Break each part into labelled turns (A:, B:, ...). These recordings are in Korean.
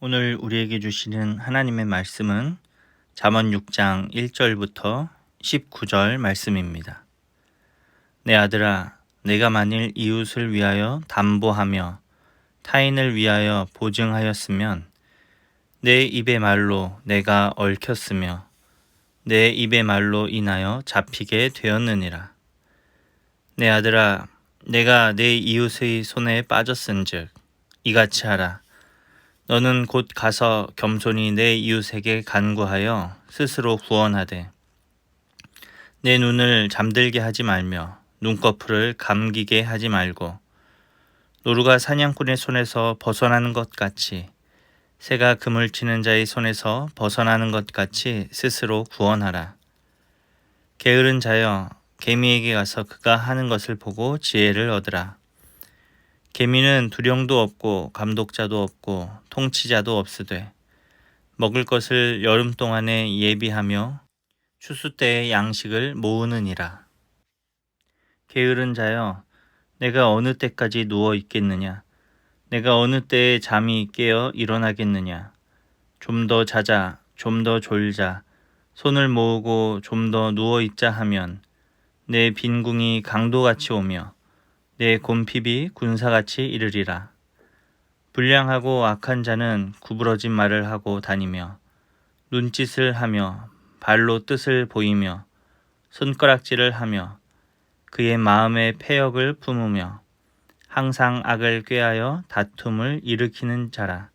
A: 오늘 우리에게 주시는 하나님의 말씀은 잠언 6장 1절부터 19절 말씀입니다. 내 아들아, 내가 만일 이웃을 위하여 담보하며 타인을 위하여 보증하였으면 내 입의 말로 내가 얽혔으며 내 입의 말로 인하여 잡히게 되었느니라. 내 아들아, 내가 내 이웃의 손에 빠졌은즉 이같이 하라. 너는 곧 가서 겸손히 내 이웃에게 간구하여 스스로 구원하되 내 눈을 잠들게 하지 말며 눈꺼풀을 감기게 하지 말고 노루가 사냥꾼의 손에서 벗어나는 것 같이 새가 그물 치는 자의 손에서 벗어나는 것 같이 스스로 구원하라. 게으른 자여, 개미에게 가서 그가 하는 것을 보고 지혜를 얻으라. 개미는 두령도 없고 감독자도 없고 통치자도 없으되 먹을 것을 여름 동안에 예비하며 추수 때의 양식을 모으느니라. 게으른 자여, 내가 어느 때까지 누워 있겠느냐? 내가 어느 때에 잠이 깨어 일어나겠느냐? 좀 더 자자, 좀 더 졸자, 손을 모으고 좀 더 누워 있자 하면 내 빈궁이 강도같이 오며 내 곰핍이 군사같이 이르리라. 불량하고 악한 자는 구부러진 말을 하고 다니며 눈짓을 하며 발로 뜻을 보이며 손가락질을 하며 그의 마음에 패역을 품으며 항상 악을 꾀하여 다툼을 일으키는 자라.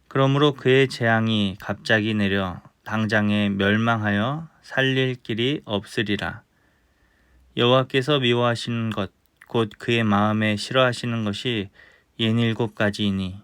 A: 그러므로 그의 재앙이 갑자기 내려 당장에 멸망하여 살릴 길이 없으리라. 여호와께서 미워하시는 것 곧 그의 마음에 싫어하시는 것이 67가지이니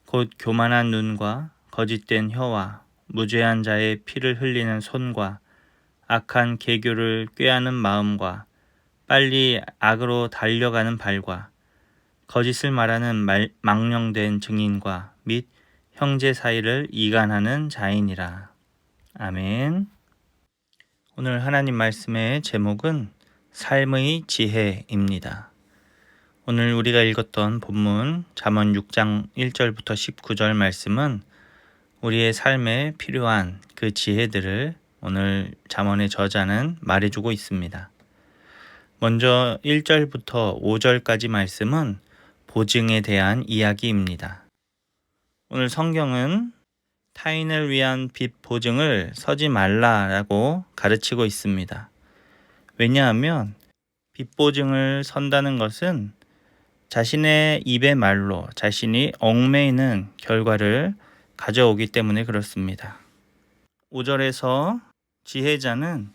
A: 곧 교만한 눈과 거짓된 혀와 무죄한 자의 피를 흘리는 손과 악한 계교를 꾀하는 마음과 빨리 악으로 달려가는 발과 거짓을 말하는 망령된 증인과 및 형제 사이를 이간하는 자이니라. 아멘. 오늘 하나님 말씀의 제목은 삶의 지혜입니다. 오늘 우리가 읽었던 본문 잠언 6장 1절부터 19절 말씀은 우리의 삶에 필요한 그 지혜들을 오늘 잠언의 저자는 말해주고 있습니다. 먼저 1절부터 5절까지 말씀은 보증에 대한 이야기입니다. 오늘 성경은 타인을 위한 빚 보증을 서지 말라라고 가르치고 있습니다. 왜냐하면 빚 보증을 선다는 것은 자신의 입의 말로 자신이 얽매이는 결과를 가져오기 때문에 그렇습니다. 5절에서 지혜자는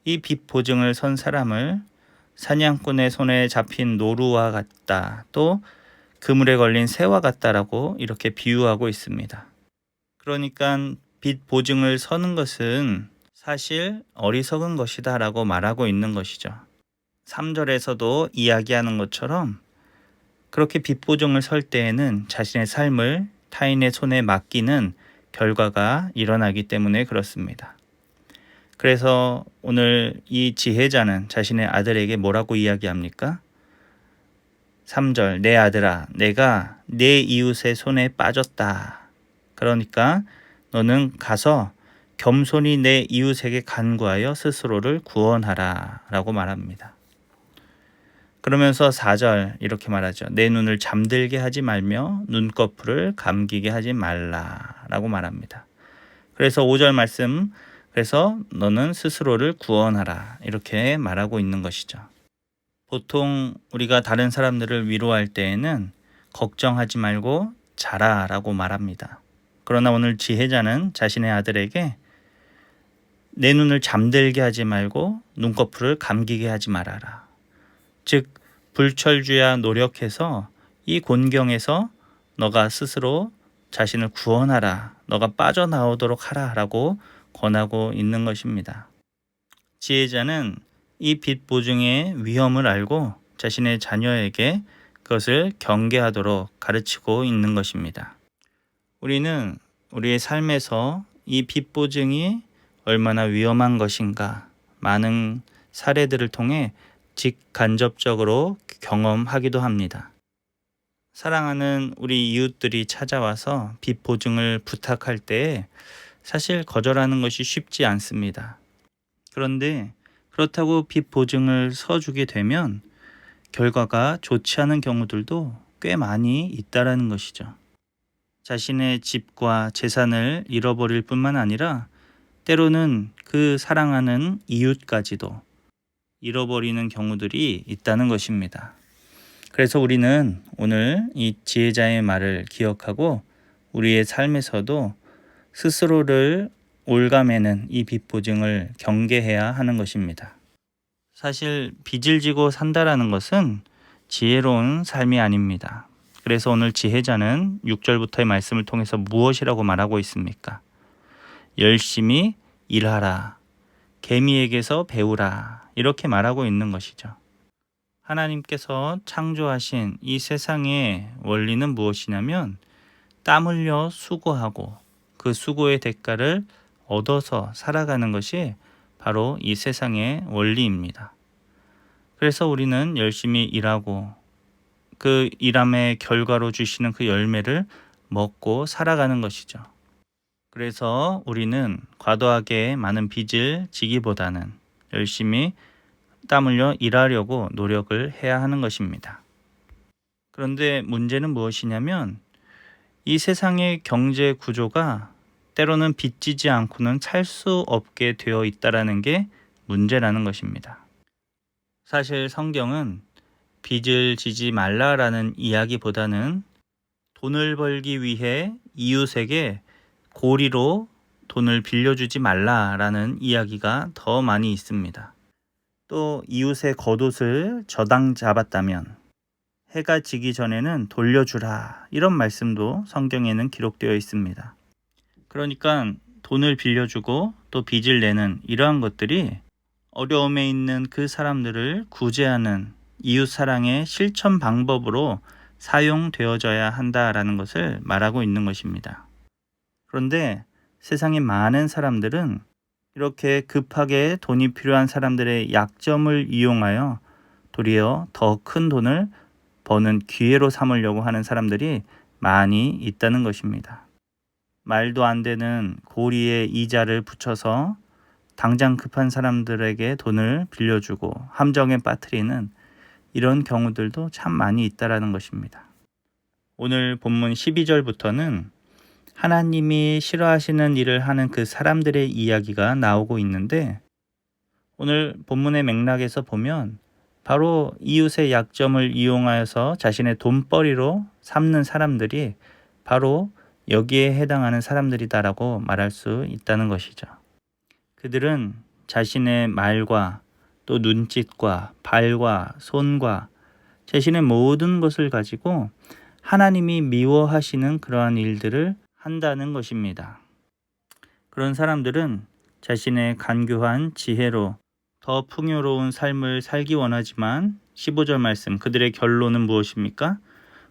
A: 이 빚 보증을 선 사람을 사냥꾼의 손에 잡힌 노루와 같다, 또 그물에 걸린 새와 같다라고 이렇게 비유하고 있습니다. 그러니까 빚 보증을 서는 것은 사실 어리석은 것이다 라고 말하고 있는 것이죠. 3절에서도 이야기하는 것처럼 그렇게 빚 보증을 설 때에는 자신의 삶을 타인의 손에 맡기는 결과가 일어나기 때문에 그렇습니다. 그래서 오늘 이 지혜자는 자신의 아들에게 뭐라고 이야기합니까? 3절, 내 아들아, 내가 내 이웃의 손에 빠졌다. 그러니까 너는 가서 겸손히 내 이웃에게 간구하여 스스로를 구원하라 라고 말합니다. 그러면서 4절 이렇게 말하죠. 내 눈을 잠들게 하지 말며 눈꺼풀을 감기게 하지 말라 라고 말합니다. 그래서 5절 말씀, 그래서 너는 스스로를 구원하라 이렇게 말하고 있는 것이죠. 보통 우리가 다른 사람들을 위로할 때에는 걱정하지 말고 자라 라고 말합니다. 그러나 오늘 지혜자는 자신의 아들에게 내 눈을 잠들게 하지 말고 눈꺼풀을 감기게 하지 말아라. 즉 불철주야 노력해서 이 곤경에서 너가 스스로 자신을 구원하라. 너가 빠져나오도록 하라 라고 권하고 있는 것입니다. 지혜자는 이 빚 보증의 위험을 알고 자신의 자녀에게 그것을 경계하도록 가르치고 있는 것입니다. 우리는 우리의 삶에서 이 빚 보증이 얼마나 위험한 것인가 많은 사례들을 통해 직간접적으로 경험하기도 합니다. 사랑하는 우리 이웃들이 찾아와서 빚 보증을 부탁할 때 사실 거절하는 것이 쉽지 않습니다. 그런데 그렇다고 빚 보증을 서주게 되면 결과가 좋지 않은 경우들도 꽤 많이 있다라는 것이죠. 자신의 집과 재산을 잃어버릴 뿐만 아니라 때로는 그 사랑하는 이웃까지도 잃어버리는 경우들이 있다는 것입니다. 그래서 우리는 오늘 이 지혜자의 말을 기억하고 우리의 삶에서도 스스로를 올가매는 이 빚 보증을 경계해야 하는 것입니다. 사실 빚을 지고 산다라는 것은 지혜로운 삶이 아닙니다. 그래서 오늘 지혜자는 6절부터의 말씀을 통해서 무엇이라고 말하고 있습니까? 열심히 일하라. 개미에게서 배우라. 이렇게 말하고 있는 것이죠. 하나님께서 창조하신 이 세상의 원리는 무엇이냐면 땀 흘려 수고하고 그 수고의 대가를 얻어서 살아가는 것이 바로 이 세상의 원리입니다. 그래서 우리는 열심히 일하고 그 일함의 결과로 주시는 그 열매를 먹고 살아가는 것이죠. 그래서 우리는 과도하게 많은 빚을 지기보다는 열심히 땀 흘려 일하려고 노력을 해야 하는 것입니다. 그런데 문제는 무엇이냐면 이 세상의 경제 구조가 때로는 빚지지 않고는 살 수 없게 되어 있다는 게 문제라는 것입니다. 사실 성경은 빚을 지지 말라라는 이야기보다는 돈을 벌기 위해 이웃에게 고리로 돈을 빌려주지 말라라는 이야기가 더 많이 있습니다. 또 이웃의 겉옷을 저당 잡았다면 해가 지기 전에는 돌려주라 이런 말씀도 성경에는 기록되어 있습니다. 그러니까 돈을 빌려주고 또 빚을 내는 이러한 것들이 어려움에 있는 그 사람들을 구제하는 이웃 사랑의 실천 방법으로 사용되어져야 한다라는 것을 말하고 있는 것입니다. 그런데 세상의 많은 사람들은 이렇게 급하게 돈이 필요한 사람들의 약점을 이용하여 도리어 더 큰 돈을 버는 기회로 삼으려고 하는 사람들이 많이 있다는 것입니다. 말도 안 되는 고리에 이자를 붙여서 당장 급한 사람들에게 돈을 빌려주고 함정에 빠뜨리는 이런 경우들도 참 많이 있다라는 것입니다. 오늘 본문 12절부터는 하나님이 싫어하시는 일을 하는 그 사람들의 이야기가 나오고 있는데 오늘 본문의 맥락에서 보면 바로 이웃의 약점을 이용하여서 자신의 돈벌이로 삼는 사람들이 바로 여기에 해당하는 사람들이다라고 말할 수 있다는 것이죠. 그들은 자신의 말과 또 눈짓과 발과 손과 자신의 모든 것을 가지고 하나님이 미워하시는 그러한 일들을 한다는 것입니다. 그런 사람들은 자신의 간교한 지혜로 더 풍요로운 삶을 살기 원하지만 15절 말씀 그들의 결론은 무엇입니까?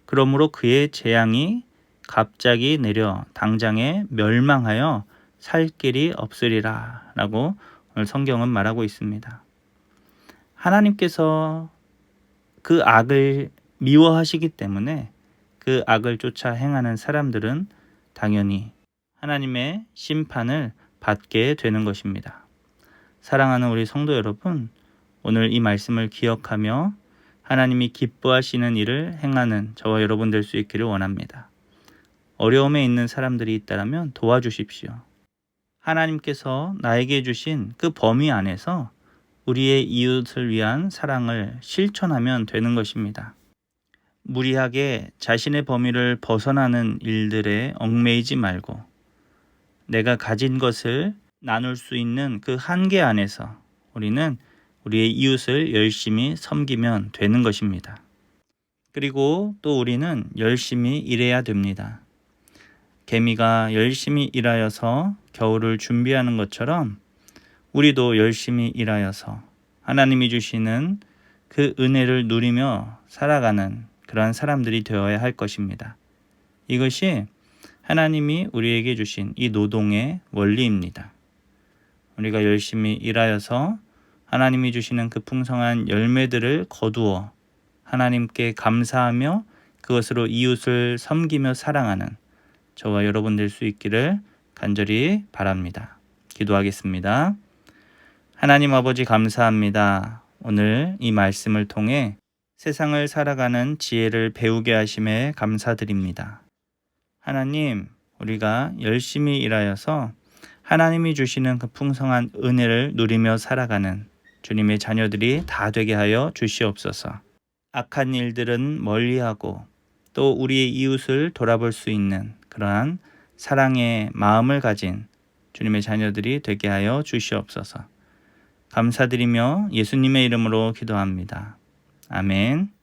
A: 그러므로 그의 재앙이 갑자기 내려 당장에 멸망하여 살 길이 없으리라 라고 오늘 성경은 말하고 있습니다. 하나님께서 그 악을 미워하시기 때문에 그 악을 쫓아 행하는 사람들은 당연히 하나님의 심판을 받게 되는 것입니다. 사랑하는 우리 성도 여러분, 오늘 이 말씀을 기억하며 하나님이 기뻐하시는 일을 행하는 저와 여러분 될 수 있기를 원합니다. 어려움에 있는 사람들이 있다면 도와주십시오. 하나님께서 나에게 주신 그 범위 안에서 우리의 이웃을 위한 사랑을 실천하면 되는 것입니다. 무리하게 자신의 범위를 벗어나는 일들에 얽매이지 말고 내가 가진 것을 나눌 수 있는 그 한계 안에서 우리는 우리의 이웃을 열심히 섬기면 되는 것입니다. 그리고 또 우리는 열심히 일해야 됩니다. 개미가 열심히 일하여서 겨울을 준비하는 것처럼 우리도 열심히 일하여서 하나님이 주시는 그 은혜를 누리며 살아가는 그러한 사람들이 되어야 할 것입니다. 이것이 하나님이 우리에게 주신 이 노동의 원리입니다. 우리가 열심히 일하여서 하나님이 주시는 그 풍성한 열매들을 거두어 하나님께 감사하며 그것으로 이웃을 섬기며 사랑하는 저와 여러분 될 수 있기를 간절히 바랍니다. 기도하겠습니다. 하나님 아버지 감사합니다. 오늘 이 말씀을 통해 세상을 살아가는 지혜를 배우게 하심에 감사드립니다. 하나님, 우리가 열심히 일하여서 하나님이 주시는 그 풍성한 은혜를 누리며 살아가는 주님의 자녀들이 다 되게 하여 주시옵소서. 악한 일들은 멀리하고 또 우리의 이웃을 돌아볼 수 있는 그러한 사랑의 마음을 가진 주님의 자녀들이 되게 하여 주시옵소서. 감사드리며 예수님의 이름으로 기도합니다. 아멘.